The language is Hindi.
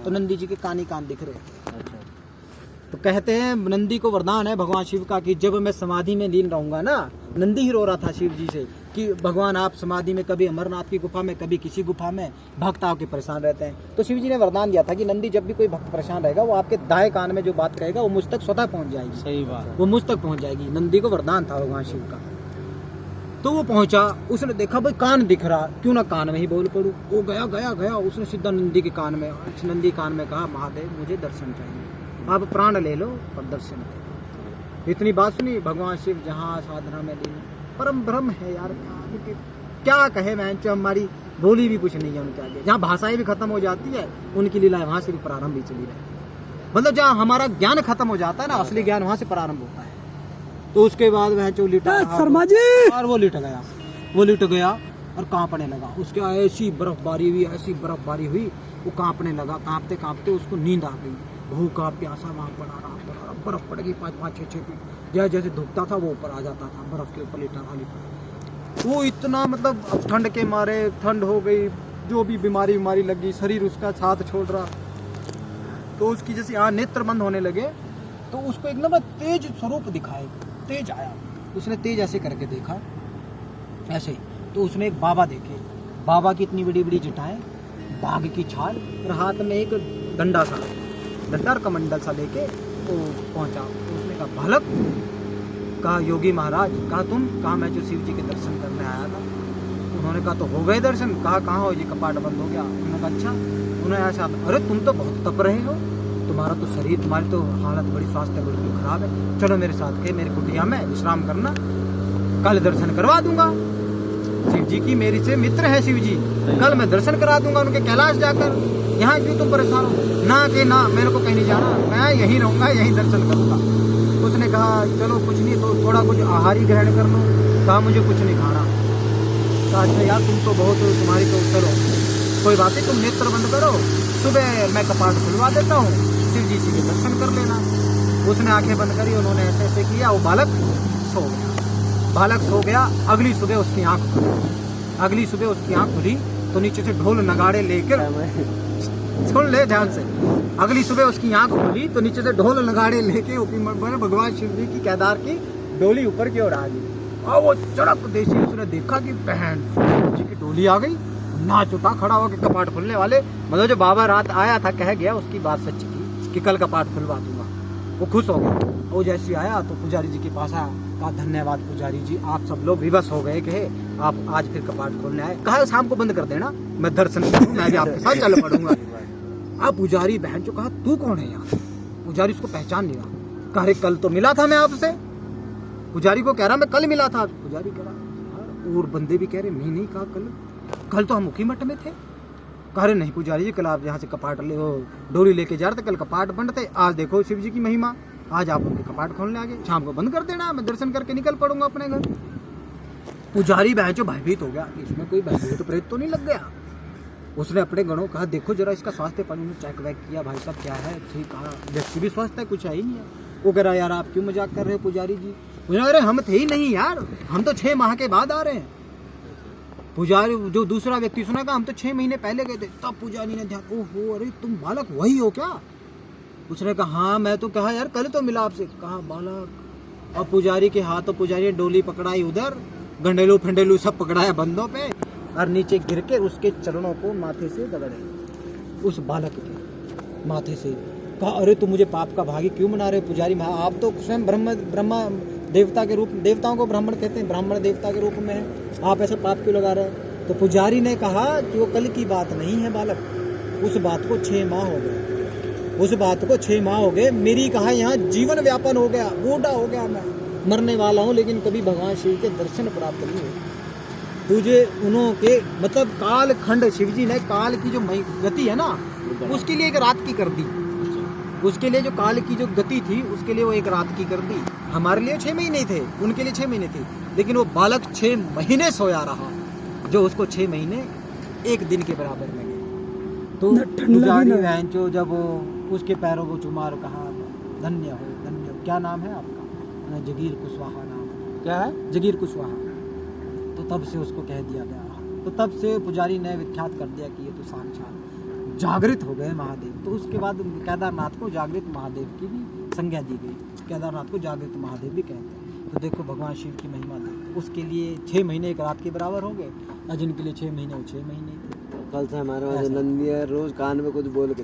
तो नंदी जी के कान ही कान दिख रहे थे। तो कहते हैं नंदी को वरदान है भगवान शिव का कि जब मैं समाधि में लीन रहूंगा ना, नंदी ही रो रहा था शिव जी से कि भगवान आप समाधि में कभी अमरनाथ की गुफा में कभी किसी गुफा में भक्त आके परेशान रहते हैं। तो शिव जी ने वरदान दिया था कि नंदी जब भी कोई भक्त परेशान रहेगा वो आपके दाएं कान में जो बात कहेगा वो मुझ तक स्वतः पहुंच जाएगी। सही बात, वो मुझ तक पहुंच जाएगी। नंदी को वरदान था भगवान शिव का। तो वो पहुंचा, उसने देखा भाई कान दिख रहा, क्यों ना कान में ही बोल पड़ू। वो गया गया गया, उसने सीधा नंदी के कान में, नंदी कान में कहा महादेव मुझे दर्शन चाहिए, आप प्राण ले लो पर दर्शन दे। इतनी बात सुनी, भगवान शिव जहाँ साधना में लीन, परम ब्रह्म है यार, क्या कहे मैं, हमारी बोली भी कुछ नहीं है उनके आगे। जहाँ भाषाएं भी खत्म हो जाती है उनकी लीलाएं वहां से भी प्रारंभ ही चली रहती है। मतलब जहाँ हमारा ज्ञान खत्म हो जाता है ना, असली ज्ञान वहां से प्रारंभ होता है। तो उसके बाद वह जो लिटा शर्मा जी, और वो लिट गया और कांपने लगा। उसके ऐसी बर्फबारी हुई, वो कांपने लगा। कांपते कांपते उसको नींद आ गई। भूखा प्यासा वहां पड़ा रहा, बर्फ पड़ गई 5-5-6 फीट। जैसे धुकता था वो ऊपर आ जाता था, बर्फ के ऊपर लिटा। वो इतना मतलब ठंड के मारे, ठंड हो गई, जो भी बीमारी लगी, शरीर उसका साथ छोड़ रहा। तो उसकी जैसे यहाँ नेत्र बंद होने लगे तो उसको एक ना तेज स्वरूप दिखाए, तेज आया। उसने तेज ऐसे करके देखा, ऐसे तो उसने एक बाबा देखे। बाबा की इतनी बड़ी बड़ी जटाएं, बाघ की छाल और हाथ में एक डंडा और कमंडल सा लेके वो पहुंचा। तो उसने कहा बालक, कहा योगी महाराज, कहा तुम, कहा मैं जो शिव जी के दर्शन करने आया था। उन्होंने कहा तो हो गए दर्शन, कहा कहाँ हो जी, कपाट बंद हो गया। उन्होंने कहा अच्छा। उन्होंने ऐसा, अरे तुम तो बहुत तप रहे हो, तुम्हारा तो शरीर, तुम्हारी तो हालत बड़ी, स्वास्थ्य बिल्कुल खराब है, चलो मेरे साथ के मेरे कुटिया में विश्राम करना, कल दर्शन करवा दूंगा। शिव जी की मेरी से मित्र है शिव जी, कल मैं दर्शन करा दूंगा उनके कैलाश जाकर। यहाँ क्यों तुम परेशान हो? ना कि ना, मेरे को कहीं नहीं जाना, मैं यहीं रहूंगा, यहीं दर्शन करूंगा। उसने कहा चलो कुछ नहीं, तो थोड़ा कुछ आहार ही ग्रहण कर लो। कहा मुझे कुछ नहीं खाना। कहा अच्छा यार तुम तो बहुत, तुम्हारी तो चलो कोई बात नहीं, तुम नेत्र बंद करो, सुबह मैं कपाट खुलवा देता हूँ, शिव जी के दर्शन कर लेना। उसने आंखें बंद करी, उन्होंने ऐसे ऐसे किया, वो बालक सो गया। अगली सुबह उसकी आंख खुली तो नीचे से ढोल नगाड़े लेकर, सुन ले ध्यान से, अगली सुबह उसकी आंख खुली तो नीचे से ढोल नगाड़े लेके भगवान शिव जी की केदार की डोली ऊपर की ओर आ गई। और वो चड़क देसी, उसने देखा कि बहन शिव जी की डोली आ गई। नाच उठा, खड़ा होकर कपाट खुलने वाले, मतलब जो बाबा रात आया था कह गया, उसकी बात सच की कि कल कपाट खुलवा दूंगा। वो खुश हो गया। वो जैसे आया तो पुजारी जी के पास आया, कहा धन्यवाद पुजारी जी, आप सब लोग विवश हो गए कि आप आज फिर कपाट खोलने आए। कहा शाम को बंद कर देना, मैं दर्शन करूँ, मैं भी आपके साथ चल पड़ूंगा। अब पुजारी बहन जो, कहा तू कौन है यार? पुजारी उसको पहचान नहीं रहा। कहा कल तो मिला था मैं आपसे। पुजारी को कह रहा मैं कल मिला था। पुजारी कह रहा, और बंदे भी कह रहे मैं नहीं कहा कल तो हम मुखी मठ में थे। कह रहे नहीं पुजारी जी, कल आप यहाँ से कपाट डोरी लेके जा रहे थे, कल कपाट बंद थे, आज देखो शिव जी की महिमा, आज आप उनके कपाट खोलने आ गए, शाम को बंद कर देना, मैं दर्शन करके निकल पड़ूंगा अपने घर। पुजारी बहन जो भयभीत हो गया, इसमें कोई भयभीत प्रेत तो नहीं लग गया। उसने अपने गणों कहा देखो जरा इसका स्वास्थ्य पानी में चेक वैक किया, भाई साहब क्या है, ठीक कहा, व्यक्ति भी स्वस्थ है, कुछ है ही नहीं है। वो कह रहा यार आप क्यों मजाक कर रहे हो पुजारी जी? अरे हम थे ही नहीं यार, हम तो 6 माह के बाद आ रहे हैं। पुजारी जो दूसरा व्यक्ति सुना, कहा हम तो 6 महीने पहले गए थे। तब पुजारी ने ध्यान, ओहो अरे तुम बालक वही हो क्या? उसने कहा हाँ मैं तो, कहा यार कल तो मिला आपसे। कहा बालक। और पुजारी के हाथों, पुजारी ने डोली पकड़ाई उधर, गंडेलू फिंडेलू सब पकड़ाया बंदों पे, और नीचे गिर के उसके चरणों को माथे से दबड़े, उस बालक के माथे से। कहा अरे तुम मुझे पाप का भागी क्यों बना रहे हो पुजारी? आप तो स्वयं ब्रह्मा देवता के रूप, देवताओं को ब्राह्मण कहते हैं, ब्राह्मण देवता के रूप में है, आप ऐसे पाप क्यों लगा रहे हैं? तो पुजारी ने कहा कि वो कल की बात नहीं है बालक, उस बात को 6 माह हो गए, उस बात को 6 माह हो गए। मेरी कहा यहाँ जीवन व्यापन हो गया, बूढ़ा हो गया, मैं मरने वाला हूँ, लेकिन कभी भगवान शिव के दर्शन प्राप्त नहीं हुए। तुझे उन्होंने मतलब काल खंड, शिव जी ने काल की जो गति है ना, उसके लिए एक रात की कर दी। उसके लिए जो काल की जो गति थी, उसके लिए वो एक रात की कर दी। हमारे लिए 6 महीने थे, उनके लिए 6 महीने थे, लेकिन वो बालक 6 महीने सोया रहा, जो उसको 6 महीने 1 दिन के बराबर लगे। तो पुजारी बहन जो जब वो उसके पैरों को चुमा और कहा धन्य हो, क्या नाम है आपका? जगीर कुशवाहा नाम है। क्या है? जगीर कुशवाहा। तो तब से उसको कह दिया गया, तो तब से पुजारी ने विख्यात कर दिया कि ये तो साक्षात जागृत हो गए महादेव। तो उसके बाद केदारनाथ को जागृत महादेव की भी संज्ञा दी गई। केदारनाथ को जागृत महादेव भी कहते हैं। तो देखो भगवान शिव की महिमा देखो। उसके लिए 6 महीने एक रात के बराबर होंगे, और जिनके लिए 6 महीने वो 6 महीने थे। कल से हमारे वहाँ जो नंदी है रोज कान में कुछ बोल के